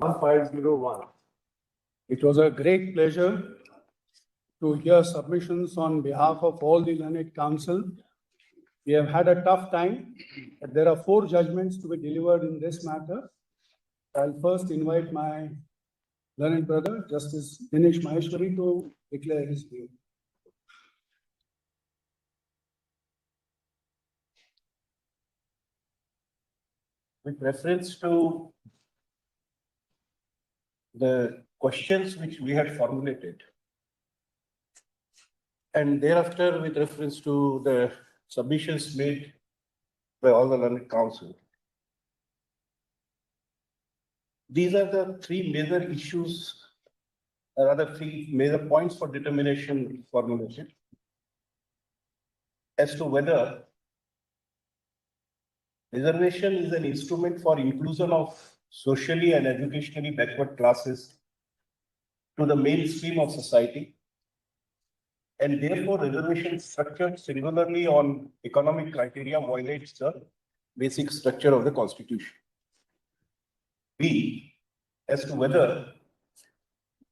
1501. It was a great pleasure to hear submissions on behalf of all the learned council. We have had a tough time, but there are 4 judgments to be delivered in this matter. I'll first invite my learned brother, Justice Dinesh Maheshwari, to declare his view. With reference to the questions which we had formulated, and thereafter with reference to the submissions made by all the learned council, these are the 3 major issues, or rather 3 major points for determination formulation as to whether reservation is an instrument for inclusion of socially and educationally backward classes to the mainstream of society, and therefore reservation structured singularly on economic criteria violates the basic structure of the Constitution. B, as to whether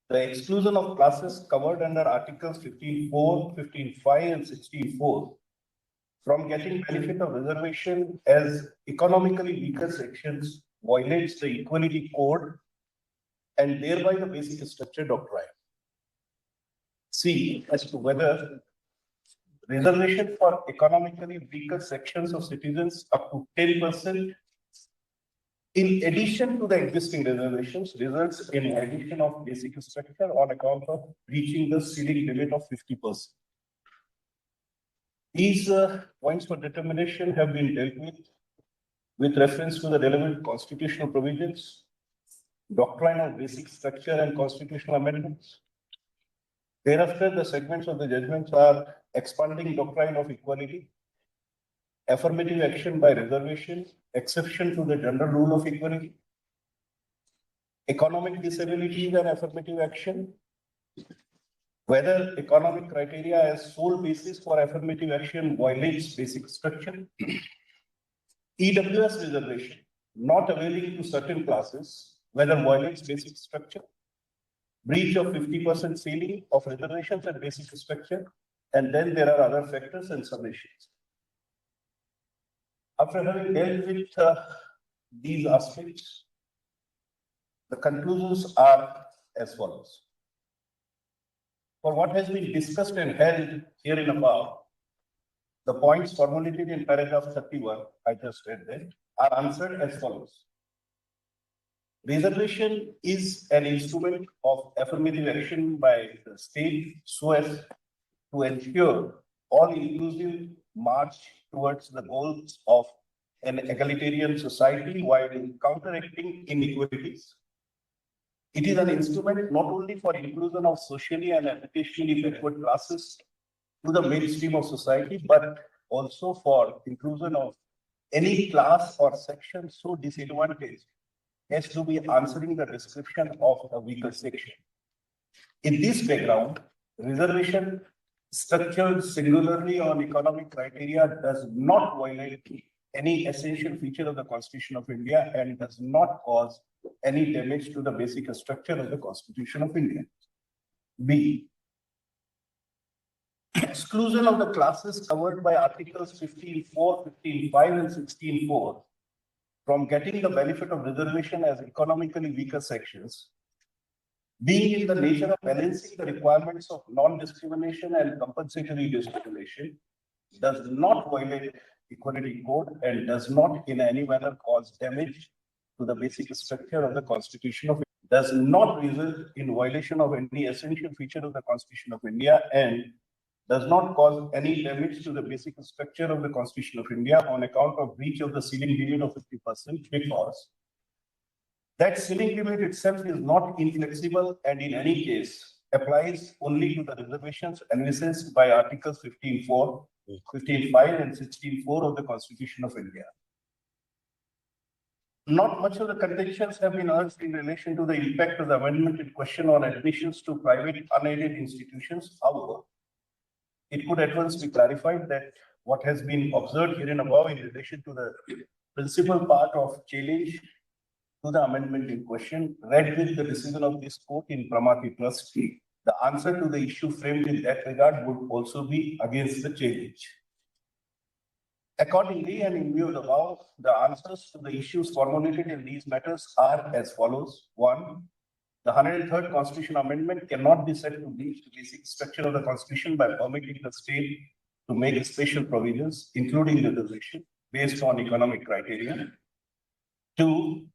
the exclusion of classes covered under Articles 15.4, 15.5, and 16.4 from getting benefit of reservation as economically weaker sections violates the Equality Code and thereby the basic structure doctrine. C, as to whether reservation for economically weaker sections of citizens up to 10% in addition to the existing reservations results in addition of basic structure on account of reaching the ceiling limit of 50%. These points for determination have been dealt with reference to the relevant constitutional provisions, doctrine of basic structure and constitutional amendments. Thereafter, the segments of the judgments are expanding doctrine of equality, affirmative action by reservation, exception to the general rule of equality, economic disabilities and affirmative action, whether economic criteria as sole basis for affirmative action violates basic structure, EWS reservation not availing to certain classes, whether violates basic structure, breach of 50% ceiling of reservations and basic structure, and then there are other factors and submissions. After having dealt with these aspects, the conclusions are as follows. For what has been discussed and held herein above, the points formulated in paragraph 31, I just read that, are answered as follows. Reservation is an instrument of affirmative action by the state so as to ensure all-inclusive march towards the goals of an egalitarian society while counteracting inequalities. It is an instrument not only for inclusion of socially and educationally backward classes to the mainstream of society, but also for inclusion of any class or section so disadvantaged as to be answering the description of a weaker section. In this background, reservation structured singularly on economic criteria does not violate any essential feature of the Constitution of India and does not cause any damage to the basic structure of the Constitution of India. B, exclusion of the classes covered by Articles 15.4, 15.5, and 16.4 from getting the benefit of reservation as economically weaker sections, being in the nature of balancing the requirements of non-discrimination and compensatory discrimination, does not violate Equality Code and does not in any manner cause damage to the basic structure of the Constitution of India, does not result in violation of any essential feature of the Constitution of India, and does not cause any damage to the basic structure of the Constitution of India on account of breach of the ceiling limit of 50%, because that ceiling limit itself is not inflexible and in any case applies only to the reservations envisaged by Articles 15.4, 15.5, and 16.4 of the Constitution of India. Not much of the contentions have been urged in relation to the impact of the amendment in question on admissions to private unaided institutions. However, it could at once be clarified that what has been observed herein above in relation to the principal part of challenge to the amendment in question, read with the decision of this court in Pramati Trust, the answer to the issue framed in that regard would also be against the change. Accordingly, and in view of the above, the answers to the issues formulated in these matters are as follows. One, the 103rd Constitution Amendment cannot be said to breach the basic structure of the Constitution by permitting the state to make special provisions, including reservation, based on economic criteria. Two,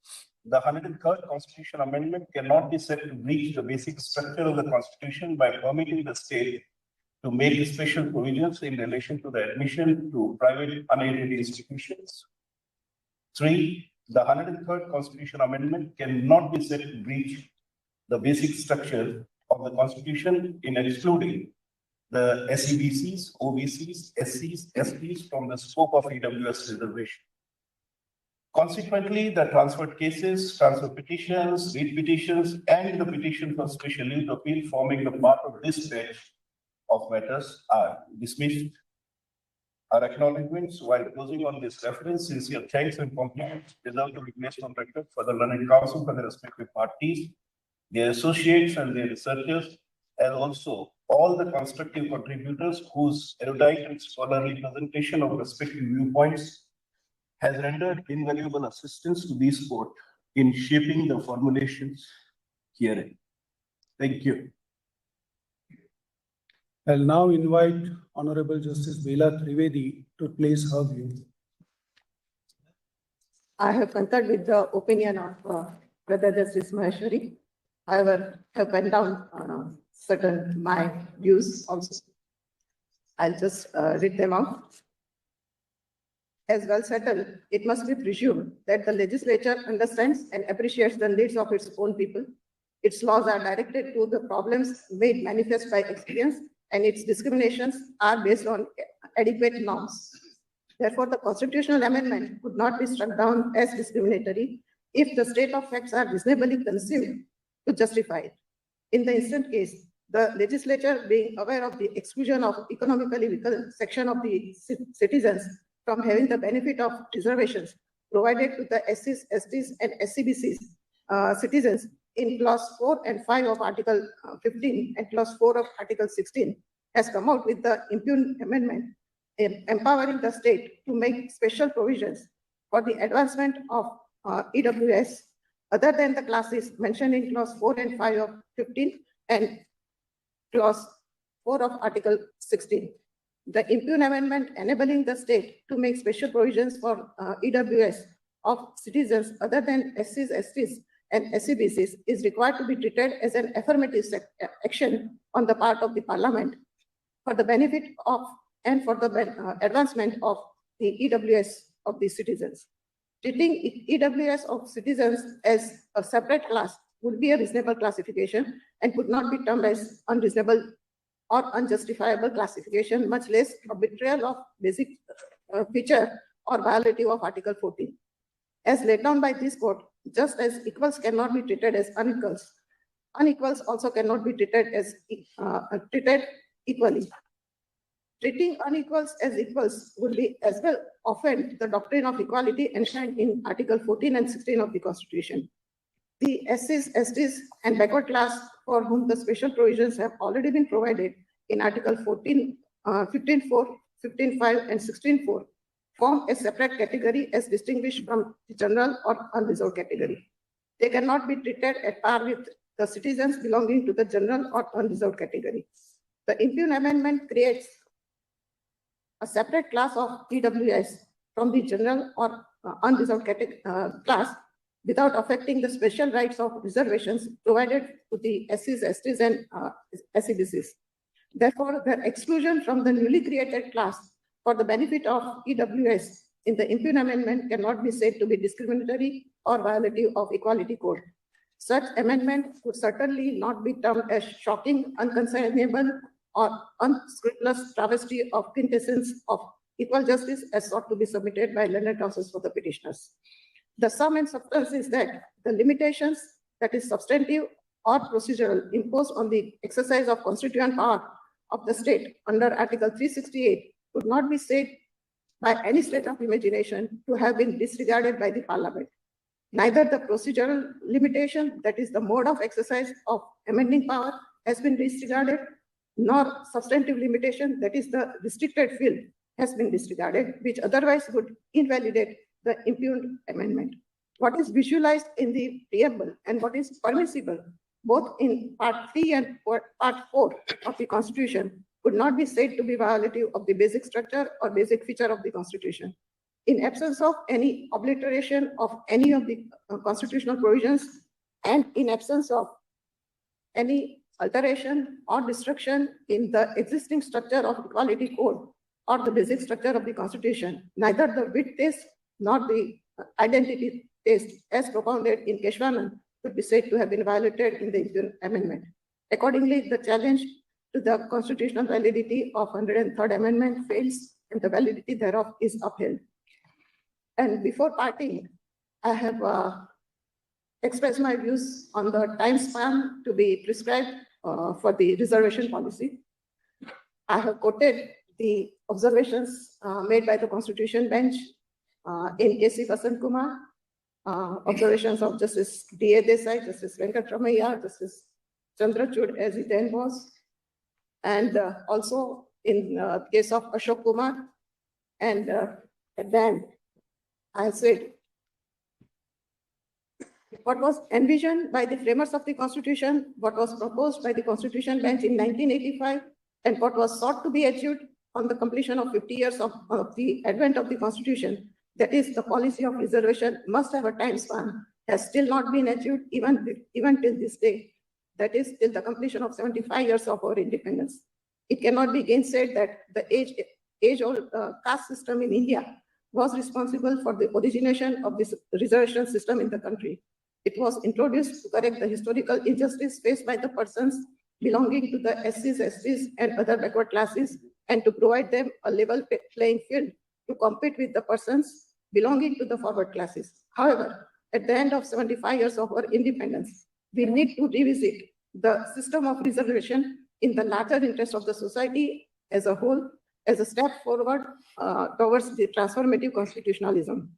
the 103rd Constitution Amendment cannot be said to breach the basic structure of the Constitution by permitting the state to make special provisions in relation to the admission to private unaided institutions. Three, the 103rd Constitution Amendment cannot be said to breach the basic structure of the Constitution in excluding the SEBCs, OBCs, SCs, STs from the scope of EWS reservation. Consequently, the transferred cases, transfer petitions, read petitions, and the petition for special leave appeal forming the part of this batch of matters are dismissed. Our acknowledgements while closing on this reference, sincere thanks and compliments deserve to be placed on record for the learned counsel for the respective parties, their associates and their researchers, and also all the constructive contributors whose erudite and scholarly presentation of respective viewpoints has rendered invaluable assistance to this court in shaping the formulations herein. Thank you. I'll now invite Honorable Justice Bela Trivedi to place her view. I have concurred with the opinion of Brother Justice Maheshwari. However, have penned down certain my views also. I'll just read them out. As well settled, it must be presumed that the legislature understands and appreciates the needs of its own people. Its laws are directed to the problems made manifest by experience, and its discriminations are based on adequate norms. Therefore, the constitutional amendment could not be struck down as discriminatory if the state of facts are reasonably conceived to justify it. In the instant case, the legislature, being aware of the exclusion of economically weaker section of the citizens from having the benefit of reservations provided to the SCs, STs, and SCBCs citizens in clause 4 and 5 of Article 15 and clause 4 of Article 16, has come out with the impugned amendment empowering the state to make special provisions for the advancement of EWS other than the classes mentioned in clause 4 and 5 of 15 and clause 4 of Article 16. The impugned amendment enabling the state to make special provisions for EWS of citizens other than SCs, STs, and SCBCs is required to be treated as an affirmative action on the part of the Parliament for the benefit of and for the advancement of the EWS of the citizens. Treating EWS of citizens as a separate class would be a reasonable classification and could not be termed as unreasonable or unjustifiable classification, much less a betrayal of basic feature or violative of Article 14. As laid down by this court, just as equals cannot be treated as unequals, unequals also cannot be treated as treated equally. Treating unequals as equals would be as well offend the doctrine of equality enshrined in Article 14 and 16 of the Constitution. The SCs, STs, and backward class for whom the special provisions have already been provided in Article 14, 15.4, 15.5, and 16.4 form a separate category as distinguished from the general or unreserved category. They cannot be treated at par with the citizens belonging to the general or unreserved category. The impugned amendment creates a separate class of EWS from the general or unreserved class without affecting the special rights of reservations provided to the SCs, STs, and SCBCs. Therefore, the exclusion from the newly created class for the benefit of EWS in the impugned amendment cannot be said to be discriminatory or violative of Equality Code. Such amendment would certainly not be termed as shocking, unconcernable, or unscrupulous travesty of quintessence of equal justice as sought to be submitted by learned counsels for the petitioners. The sum and substance is that the limitations that is substantive or procedural imposed on the exercise of constituent power of the state under Article 368 could not be said by any state of imagination to have been disregarded by the Parliament. Neither the procedural limitation, that is the mode of exercise of amending power, has been disregarded, nor substantive limitation, that is the restricted field, has been disregarded, which otherwise would invalidate the impugned amendment. What is visualized in the preamble and what is permissible, both in Part 3 and Part 4 of the Constitution, could not be said to be violative of the basic structure or basic feature of the Constitution. In absence of any obliteration of any of the constitutional provisions and in absence of any alteration or destruction in the existing structure of equality code or the basic structure of the Constitution, neither the width test nor the identity test as propounded in Keshwanan could be said to have been violated in the amendment. Accordingly, the challenge to the constitutional validity of 103rd Amendment fails and the validity thereof is upheld. And before parting, I have expressed my views on the time span to be prescribed for the reservation policy. I have quoted the observations made by the Constitution Bench in K.C. Vasant Kumar, observations of Justice D.A. Desai, Justice Venkatramaiah, Justice Chandrachud as he then was, and also in case of Ashok Kumar. And then I said, what was envisioned by the framers of the Constitution, what was proposed by the Constitution Bench in 1985, and what was sought to be achieved on the completion of 50 years of the advent of the Constitution, that is, the policy of reservation must have a time span, has still not been achieved even till this day. That is, till the completion of 75 years of our independence. It cannot be gainsaid that the age-old caste system in India was responsible for the origination of this reservation system in the country. It was introduced to correct the historical injustice faced by the persons belonging to the SCs, STs, and other backward classes, and to provide them a level playing field to compete with the persons belonging to the forward classes. However, at the end of 75 years of our independence, we need to revisit the system of reservation in the larger interest of the society as a whole, as a step forward towards the transformative constitutionalism.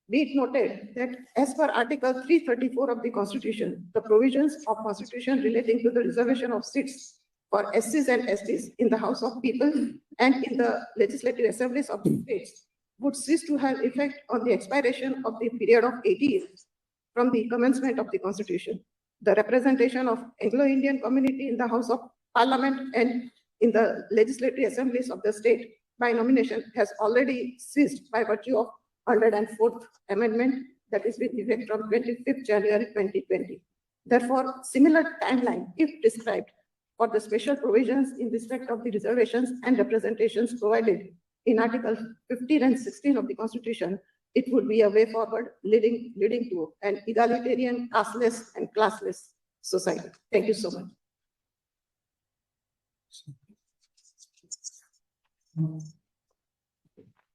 Be it noted that as per Article 334 of the Constitution, the provisions of Constitution relating to the reservation of seats for SCs and STs in the House of People and in the legislative assemblies of the states would cease to have effect on the expiration of the period of 80 years from the commencement of the Constitution. The representation of Anglo-Indian community in the House of Parliament and in the legislative assemblies of the state by nomination has already ceased by virtue of 104th Amendment, that is with effect from 25th January 2020. Therefore, similar timeline, if prescribed, for the special provisions in respect of the reservations and representations provided in Articles 15 and 16 of the Constitution, it would be a way forward leading to an egalitarian, casteless, and classless society. Thank you so much.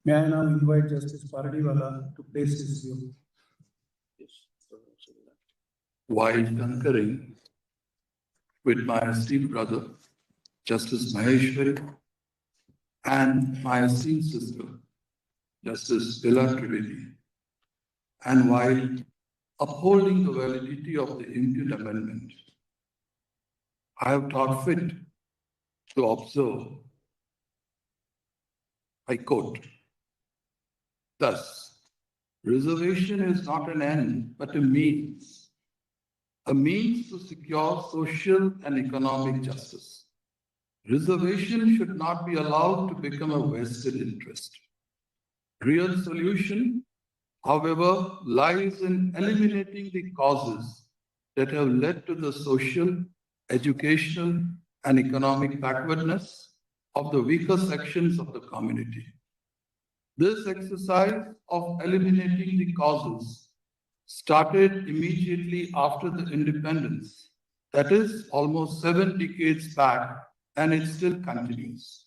May I now invite Justice Paradiwala to place his view? While concurring with my esteemed brother, Justice Maheshwari, and my esteemed sister, Justice Bila Trivedi, and while upholding the validity of the impugned amendment, I have thought fit to observe, I quote, thus, reservation is not an end, but a means to secure social and economic justice. Reservation should not be allowed to become a vested interest. Real solution, however, lies in eliminating the causes that have led to the social, educational, and economic backwardness of the weaker sections of the community. This exercise of eliminating the causes started immediately after the independence, that is almost 7 decades back, and it still continues.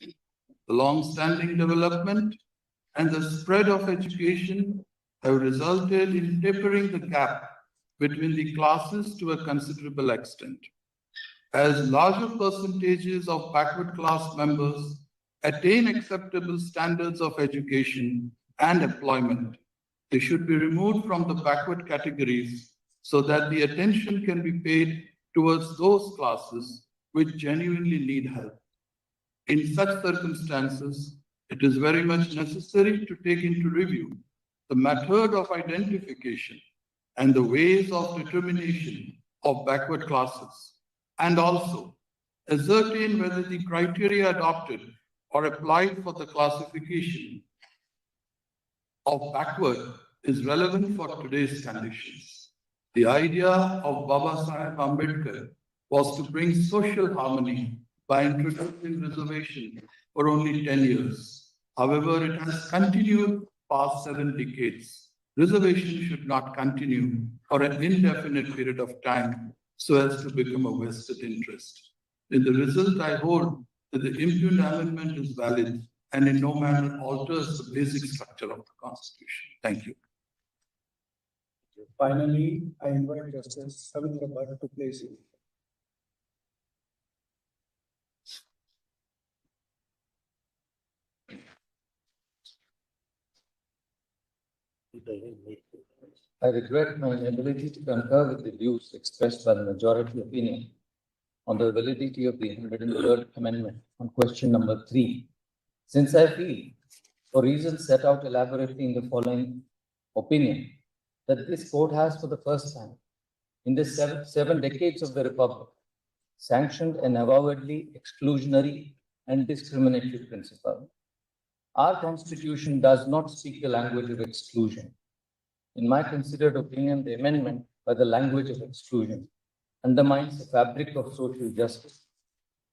The long-standing development and the spread of education have resulted in tapering the gap between the classes to a considerable extent. As larger percentages of backward class members attain acceptable standards of education and employment, They should be removed from the backward categories so that the attention can be paid towards those classes which genuinely need help. In such circumstances, it is very much necessary to take into review the method of identification and the ways of determination of backward classes, and also ascertain whether the criteria adopted or applied for the classification of backward is relevant for today's conditions. The idea of Baba Sahib Ambedkar was to bring social harmony by introducing reservation for only 10 years. However, it has continued past 7 decades. Reservation should not continue for an indefinite period of time so as to become a vested interest. In the result, I hold that the impugned amendment is valid and in no manner alters the basic structure of the Constitution. Thank you. Finally, I invite Justice Savindra Bhatt to place it. I regret my inability to concur with the views expressed by the majority opinion on the validity of the 103rd Amendment on question number 3, since I feel, for reasons set out elaborately in the following opinion, that this court has for the first time in the seven decades of the Republic sanctioned an avowedly exclusionary and discriminatory principle. Our Constitution does not speak the language of exclusion. In my considered opinion, the amendment by the language of exclusion undermines the fabric of social justice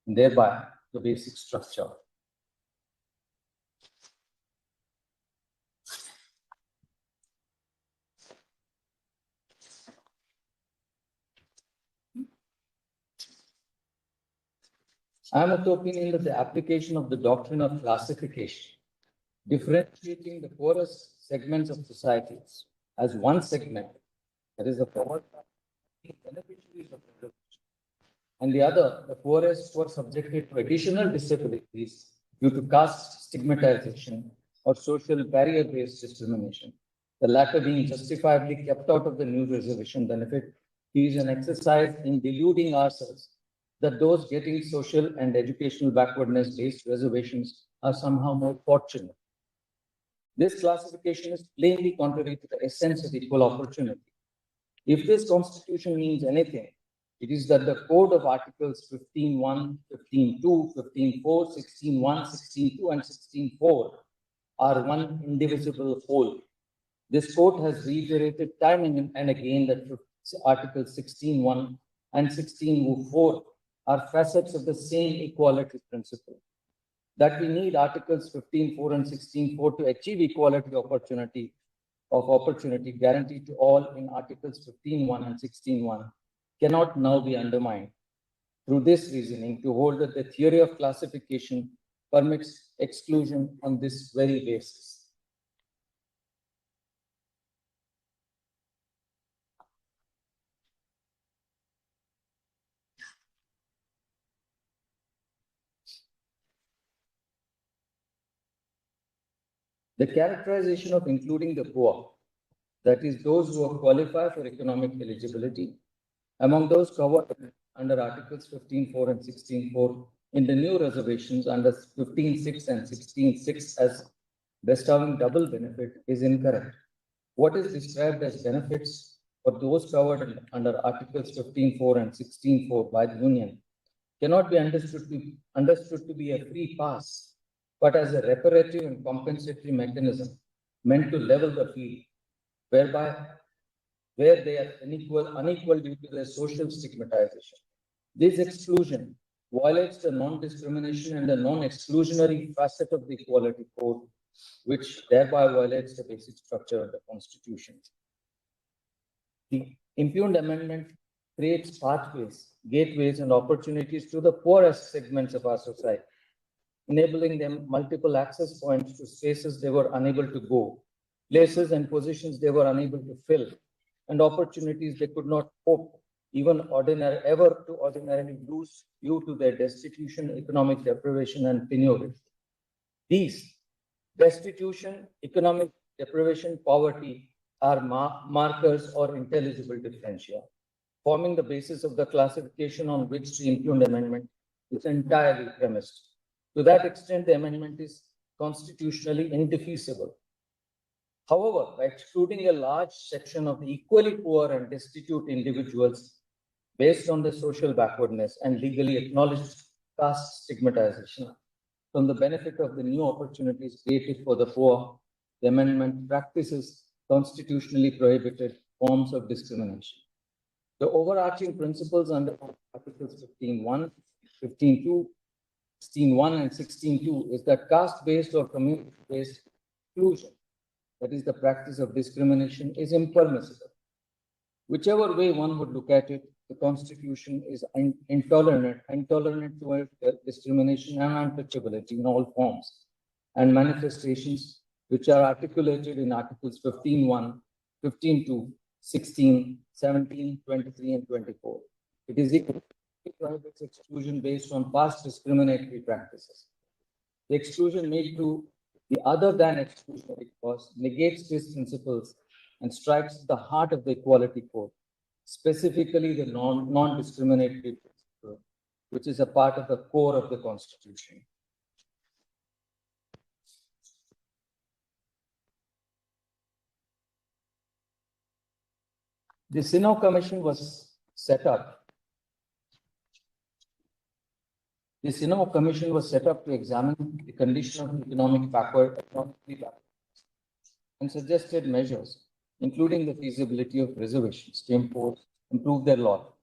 and thereby the basic structure. I am of the opinion that the application of the doctrine of classification, differentiating the poorest segments of societies as one segment, that is the poor beneficiaries of reservation, and the other, the poorest who are subjected to additional disabilities due to caste stigmatization or social barrier-based discrimination, the latter being justifiably kept out of the new reservation benefit, is an exercise in deluding ourselves that those getting social and educational backwardness-based reservations are somehow more fortunate. This classification is plainly contrary to the essence of equal opportunity. If this constitution means anything, it is that the code of articles 15.1, 15.2, 15.4, 16.1, 16.2, and 16.4 are one indivisible whole. This court has reiterated time and again that articles 16.1 and 16.4 are facets of the same equality principle. That we need articles 15.4 and 16.4 to achieve equality opportunity guaranteed to all in articles 15.1 and 16.1 cannot now be undermined through this reasoning to hold that the theory of classification permits exclusion on this very basis. The characterization of including the poor, that is, those who qualify for economic eligibility, among those covered under Articles 15.4 and 16.4 in the new reservations under 15.6 and 16.6 as bestowing double benefit is incorrect. What is described as benefits for those covered under Articles 15.4 and 16.4 by the Union cannot be understood to be a free pass, but as a reparative and compensatory mechanism meant to level the field, where they are unequal due to their social stigmatization. This exclusion violates the non-discrimination and the non-exclusionary facet of the Equality Code, which thereby violates the basic structure of the Constitution. The impugned amendment creates pathways, gateways, and opportunities to the poorest segments of our society, enabling them multiple access points to spaces they were unable to go, places and positions they were unable to fill, and opportunities they could not hope even ordinarily lose due to their destitution, economic deprivation, and penury. These destitution, economic deprivation, poverty, are markers or intelligible differentia, forming the basis of the classification on which the impugned amendment is entirely premised. To that extent, the amendment is constitutionally indefeasible. However, by excluding a large section of the equally poor and destitute individuals based on their social backwardness and legally acknowledged caste stigmatization from the benefit of the new opportunities created for the poor, the amendment practices constitutionally prohibited forms of discrimination. The overarching principles under Articles 15.1, 15.2, 16.1, and 16.2 is that caste-based or community-based exclusion, that is the practice of discrimination, is impermissible. Whichever way one would look at it, the Constitution is intolerant toward discrimination and untouchability in all forms and manifestations which are articulated in Articles 15.1, 15.2, 16, 17, 23, and 24. It is equal prohibits exclusion based on past discriminatory practices. The exclusion made to the other than exclusionary cause negates these principles and strikes at the heart of the Equality Code, specifically the non-discriminatory principle, which is a part of the core of the Constitution. The Sinnoh Commission was set up. The Sinnoh Commission was set up to examine the condition of economically backward and suggested measures, including the feasibility of reservations to improve their law.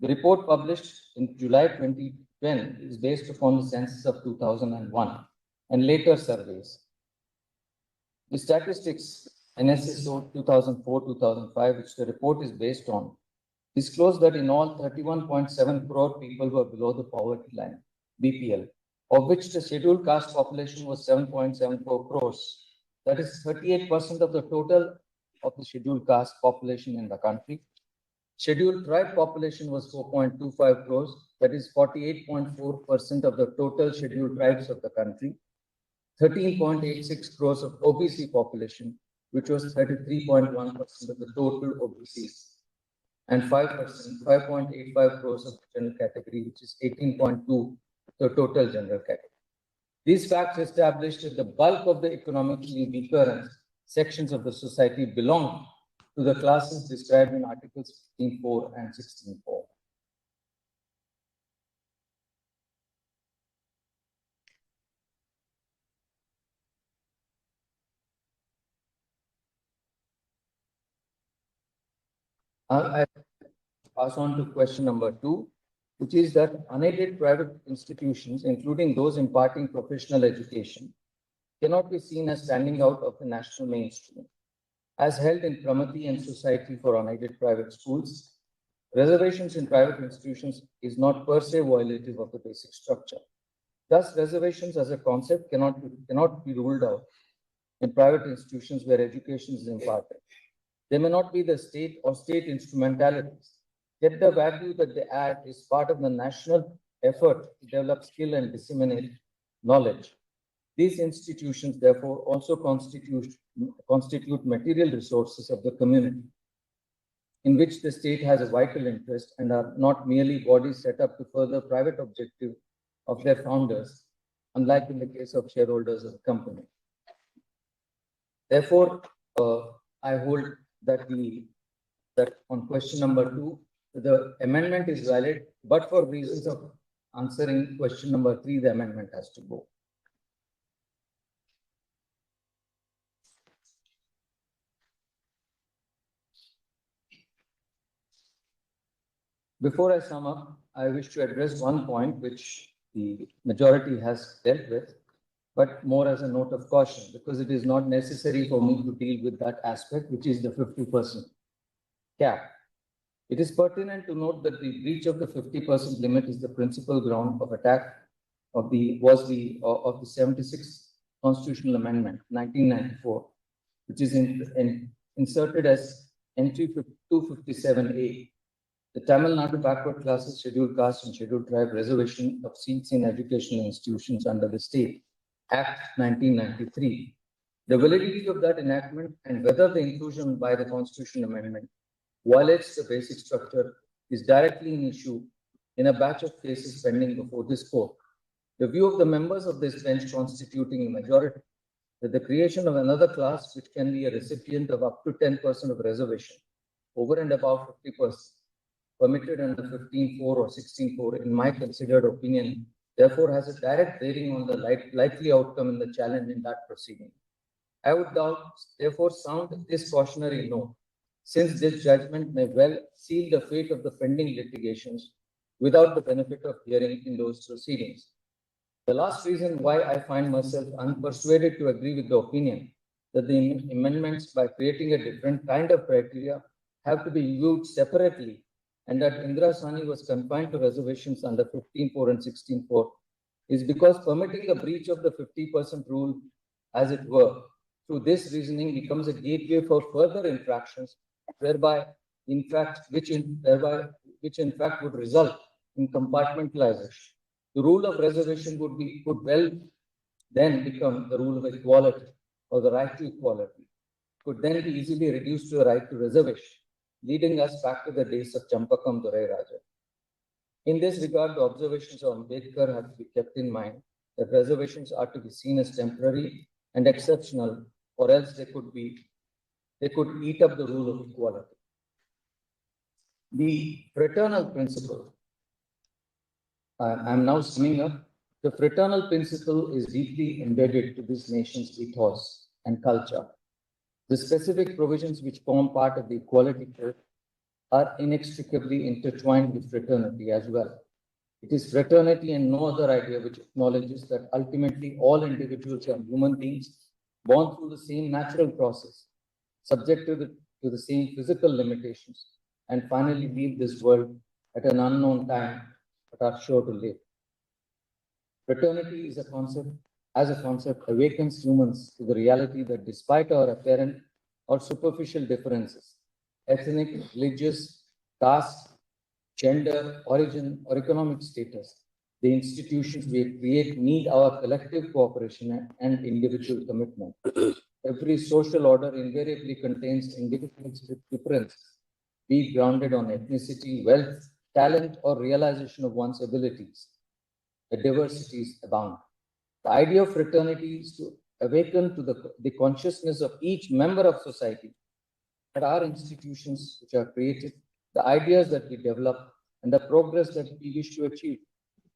The report published in July 2010 is based upon the census of 2001 and later surveys. The statistics NSSO 2004-2005, which the report is based on, disclosed that in all 31.7 crore people were below the poverty line, BPL, of which the scheduled caste population was 7.74 crores. That is 38% of the total of the scheduled caste population in the country. Scheduled tribe population was 4.25 crores. That is 48.4% of the total scheduled tribes of the country. 13.86 crores of OBC population, which was 33.1% of the total OBCs. And 5.85 crores of the general category, which is 18.2 the total general category. These facts established that the bulk of the economically weaker sections of the society belong to the classes described in Articles 15.4 and 16.4. I pass on to question number 2, which is that unaided private institutions, including those imparting professional education, cannot be seen as standing out of the national mainstream. As held in Pramati and Society for Unaided Private Schools, reservations in private institutions is not per se violative of the basic structure. Thus, reservations as a concept cannot be ruled out in private institutions where education is imparted. They may not be the state or state instrumentalities, yet the value that they add is part of the national effort to develop skill and disseminate knowledge. These institutions, therefore, also constitute material resources of the community, in which the state has a vital interest and are not merely bodies set up to further private objective of their founders, unlike in the case of shareholders of the company. Therefore, I hold that on question number 2, the amendment is valid, but for reasons of answering question number 3, the amendment has to go. Before I sum up, I wish to address one point which the majority has dealt with, but more as a note of caution, because it is not necessary for me to deal with that aspect, which is the 50% cap. It is pertinent to note that the breach of the 50% limit is the principal ground of attack of the 76th Constitutional Amendment, 1994, which is inserted as entry 257A. The Tamil Nadu backward classes, scheduled caste and scheduled tribe reservation of seats in educational institutions under the State Act 1993. The validity of that enactment and whether the inclusion by the Constitution Amendment violates the basic structure is directly an issue in a batch of cases pending before this court. The view of the members of this bench constituting a majority that the creation of another class which can be a recipient of up to 10% of reservation over and above 50% permitted under 15.4 or 16.4 in my considered opinion, therefore has a direct bearing on the likely outcome in the challenge in that proceeding. I would therefore sound this cautionary note, since this judgment may well seal the fate of the pending litigations without the benefit of hearing in those proceedings. The last reason why I find myself unpersuaded to agree with the opinion that the amendments, by creating a different kind of criteria, have to be viewed separately, and that Indira Sani was confined to reservations under 15.4 and 16.4 is because permitting the breach of the 50% rule, as it were, through this reasoning becomes a gateway for further infractions, which in fact would result in compartmentalization. The rule of reservation could well then become the rule of equality or the right to equality, could then be easily reduced to a right to reservation, leading us back to the days of Champakam Durai Raja. In this regard, the observations of Ambedkar have to be kept in mind that reservations are to be seen as temporary and exceptional, or else they could eat up the rule of equality. The fraternal principle, I'm now summing up, the fraternal principle is deeply embedded to this nation's ethos and culture. The specific provisions which form part of the Equality Code are inextricably intertwined with fraternity as well. It is fraternity and no other idea which acknowledges that ultimately all individuals are human beings born through the same natural process, subject to the same physical limitations, and finally leave this world at an unknown time, but are sure to live. Fraternity is a concept awakens humans to the reality that despite our apparent or superficial differences, ethnic, religious, caste, gender, origin, or economic status, the institutions we create need our collective cooperation and individual commitment. Every social order invariably contains individuals with differences, be grounded on ethnicity, wealth, talent, or realization of one's abilities. The diversities abound. The idea of fraternity is to awaken to the consciousness of each member of society that our institutions which are created, the ideas that we develop, and the progress that we wish to achieve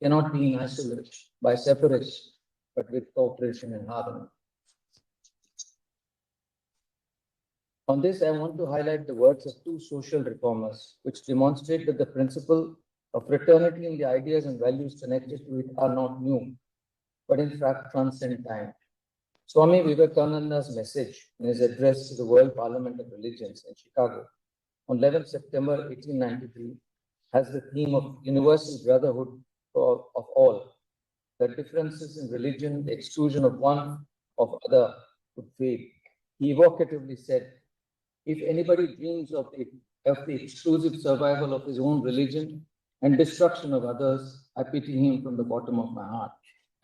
cannot be in isolation, by separation, but with cooperation and harmony. On this, I want to highlight the words of two social reformers, which demonstrate that the principle of fraternity and the ideas and values connected to it are not new, but in fact transcend time. Swami Vivekananda's message in his address to the World Parliament of Religions in Chicago on 11 September 1893 has the theme of universal brotherhood of all. The differences in religion, the exclusion of one of other would fade. He evocatively said, if anybody dreams of the exclusive survival of his own religion and destruction of others, I pity him from the bottom of my heart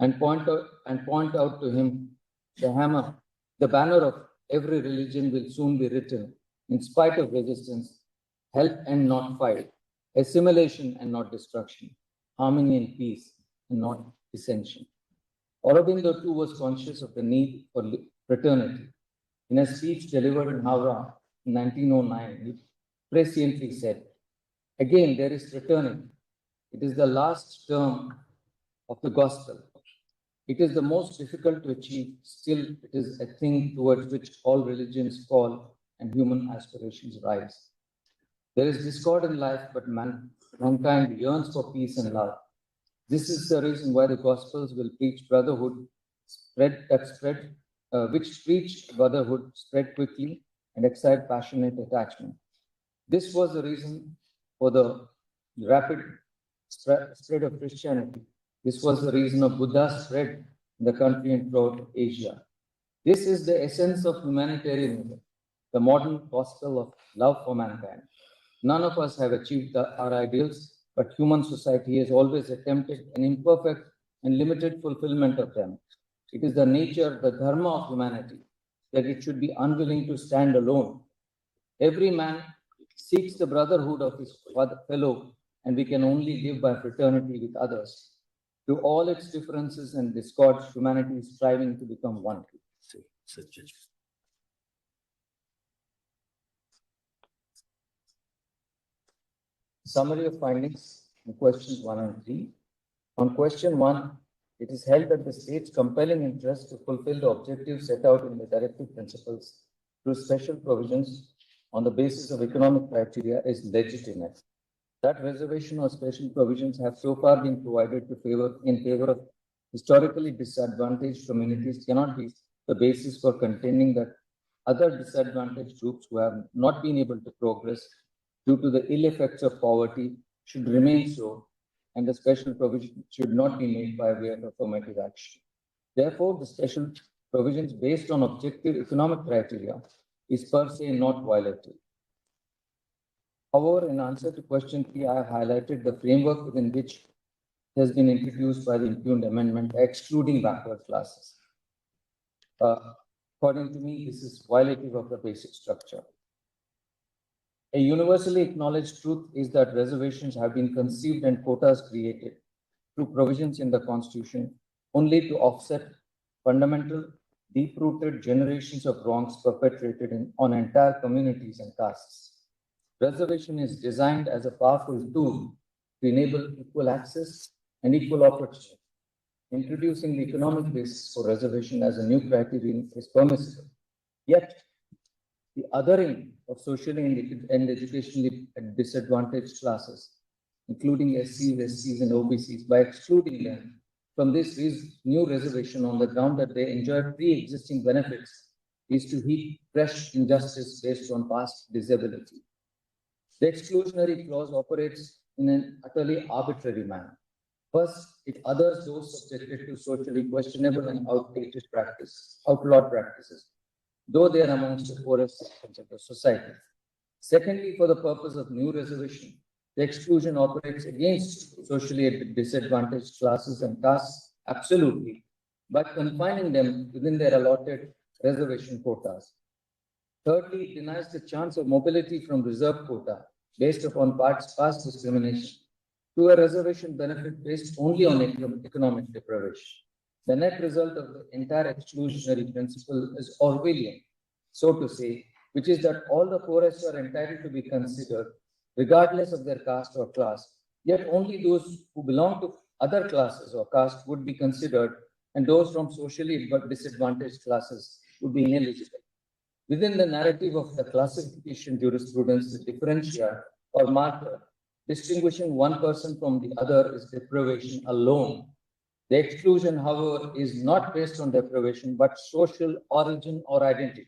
and point out to him the banner of every religion will soon be written, in spite of resistance, help and not fight, assimilation and not destruction, harmony and peace and not dissension. Aurobindo too was conscious of the need for fraternity. In a speech delivered in Howrah in 1909, he presciently said, again, there is fraternity. It is the last term of the gospel. It is the most difficult to achieve. Still, it is a thing towards which all religions call and human aspirations rise. There is discord in life, but mankind yearns for peace and love. This is the reason why the Gospels will preach brotherhood, which preach brotherhood, spread quickly, and excite passionate attachment. This was the reason for the rapid spread of Christianity. This was the reason of Buddha's spread in the country and throughout Asia. This is the essence of humanitarianism, the modern gospel of love for mankind. None of us have achieved our ideals, but human society has always attempted an imperfect and limited fulfillment of them. It is the nature, the dharma of humanity that it should be unwilling to stand alone. Every man seeks the brotherhood of his fellow, and we can only live by fraternity with others. To all its differences and discords, humanity is striving to become one. Summary of findings in questions 1 and 3. On question 1, it is held that the state's compelling interest to fulfill the objectives set out in the directive principles through special provisions on the basis of economic criteria is legitimate. That reservation or special provisions have so far been provided in favor of historically disadvantaged communities cannot be the basis for contending that other disadvantaged groups who have not been able to progress due to the ill effects of poverty should remain so, and the special provision should not be made by way of affirmative action. Therefore, the special provisions based on objective economic criteria is per se not violative. However, in answer to question 3, I have highlighted the framework within which it has been introduced by the impugned amendment, excluding backward classes. According to me, this is violative of the basic structure. A universally acknowledged truth is that reservations have been conceived and quotas created through provisions in the Constitution only to offset fundamental, deep-rooted generations of wrongs perpetrated on entire communities and castes. Reservation is designed as a powerful tool to enable equal access and equal opportunity. Introducing the economic basis for reservation as a new criterion is permissible. Yet, the othering of socially and educationally disadvantaged classes, including SCs, SCs, and OBCs, by excluding them from this new reservation on the ground that they enjoy pre-existing benefits, is to heap fresh injustice based on past disability. The exclusionary clause operates in an utterly arbitrary manner. First, it others those subjected to socially questionable and outlawed practices, though they are amongst the poorest sections of the society. Secondly, for the purpose of new reservation, the exclusion operates against socially disadvantaged classes and castes absolutely by confining them within their allotted reservation quotas. Thirdly, it denies the chance of mobility from reserve quota based upon past discrimination to a reservation benefit based only on economic deprivation. The net result of the entire exclusionary principle is Orwellian, so to say, which is that all the poorest are entitled to be considered regardless of their caste or class, yet only those who belong to other classes or castes would be considered, and those from socially disadvantaged classes would be ineligible. Within the narrative of the classification jurisprudence, the differentia or marker distinguishing one person from the other is deprivation alone. The exclusion, however, is not based on deprivation, but social origin or identity.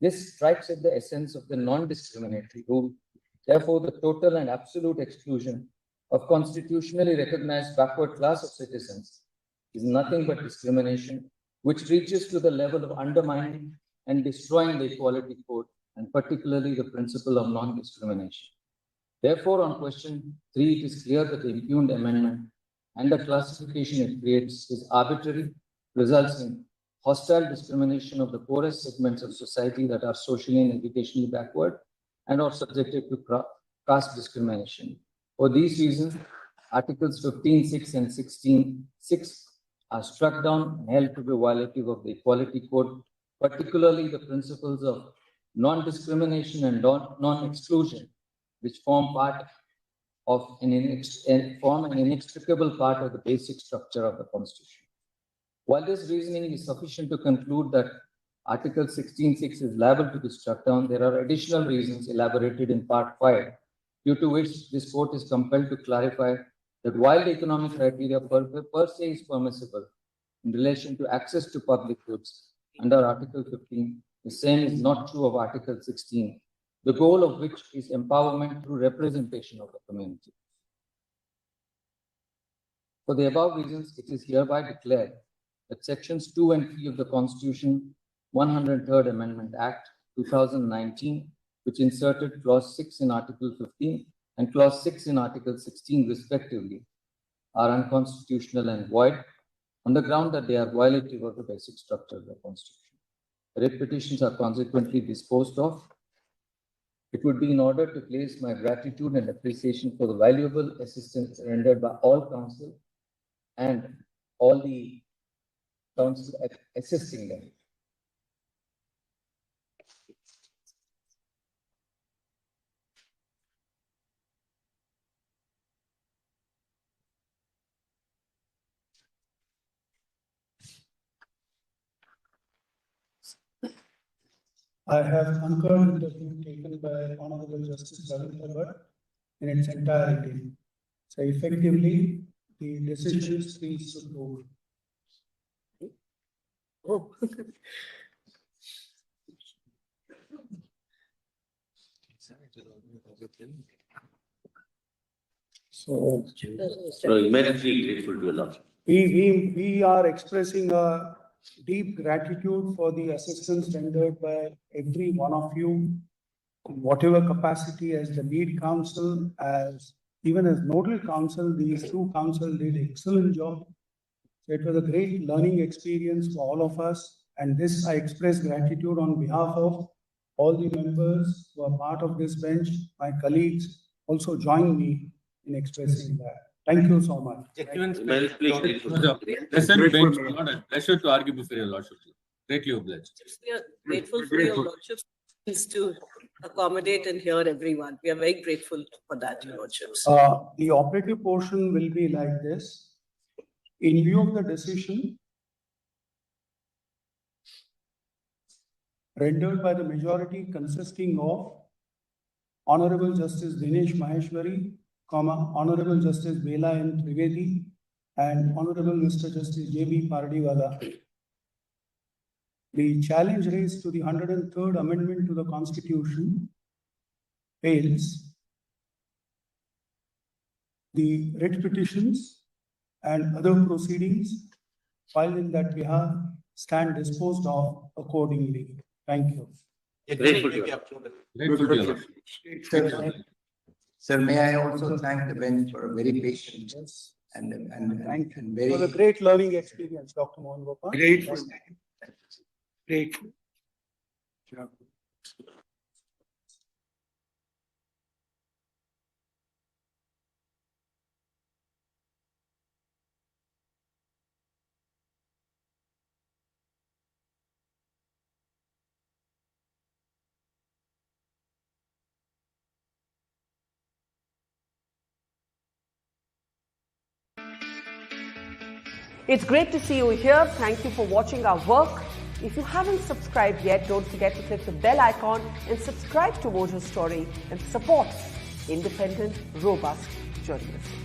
This strikes at the essence of the non-discriminatory rule. Therefore, the total and absolute exclusion of constitutionally recognized backward class of citizens is nothing but discrimination, which reaches to the level of undermining and destroying the equality code, and particularly the principle of non-discrimination. Therefore, on question 3, it is clear that the impugned amendment and the classification it creates is arbitrary, results in hostile discrimination of the poorest segments of society that are socially and educationally backward and are subjected to caste discrimination. For these reasons, Articles 15.6 and 16.6 are struck down and held to be violative of the Equality Code, particularly the principles of non-discrimination and non-exclusion, which form an inextricable part of the basic structure of the Constitution. While this reasoning is sufficient to conclude that Article 16.6 is liable to be struck down, there are additional reasons elaborated in Part 5, due to which this court is compelled to clarify that while the economic criteria per se is permissible in relation to access to public goods under Article 15, the same is not true of Article 16, the goal of which is empowerment through representation of the community. For the above reasons, it is hereby declared that Sections 2 and 3 of the Constitution 103rd Amendment Act 2019, which inserted Clause 6 in Article 15 and Clause 6 in Article 16 respectively, are unconstitutional and void on the ground that they are violative of the basic structure of the Constitution. writ petitions are consequently disposed of, it would be in order to place my gratitude and appreciation for the valuable assistance rendered by all counsel and all the counsel assisting them. I have concurred with the view taken by Honorable Justice Ravi Thakur in its entirety. So effectively, the decision is 3-2. Oh. So Immensely grateful to Allah. we are expressing a deep gratitude for the assistance rendered by every one of you, in whatever capacity as the lead counsel, as even as nodal counsel. These two counsel did excellent job. So it was a great learning experience for all of us, and this I express gratitude on behalf of all the members who are part of this bench. My colleagues also join me in expressing that. Thank you so much. Immensely grateful. Present bench, not a pleasure to argue before your lordship. Greatly obliged. We are grateful for your lordship to accommodate and hear everyone. We are very grateful for that, your lordships. The operative portion will be like this. In view of the decision rendered by the majority consisting of Honorable Justice Dinesh Maheshwari, Honorable Justice Bela N. Trivedi, and Honorable Mr. Justice J.B. Pardiwala, the challenge raised to the 103rd Amendment to the Constitution fails. The writ petitions and other proceedings filed in that behalf stand disposed of accordingly. Thank you. Grateful to you. Grateful to your lordship. Sir, may I also thank the bench for a very patient Yes. and Thank you. and It was a very great learning experience, Dr. Mohan Gopal. grateful. Grateful. It's great to see you here. Thank you for watching our work. If you haven't subscribed yet, don't forget to click the bell icon and subscribe to Mojo Story and support independent, robust journalism.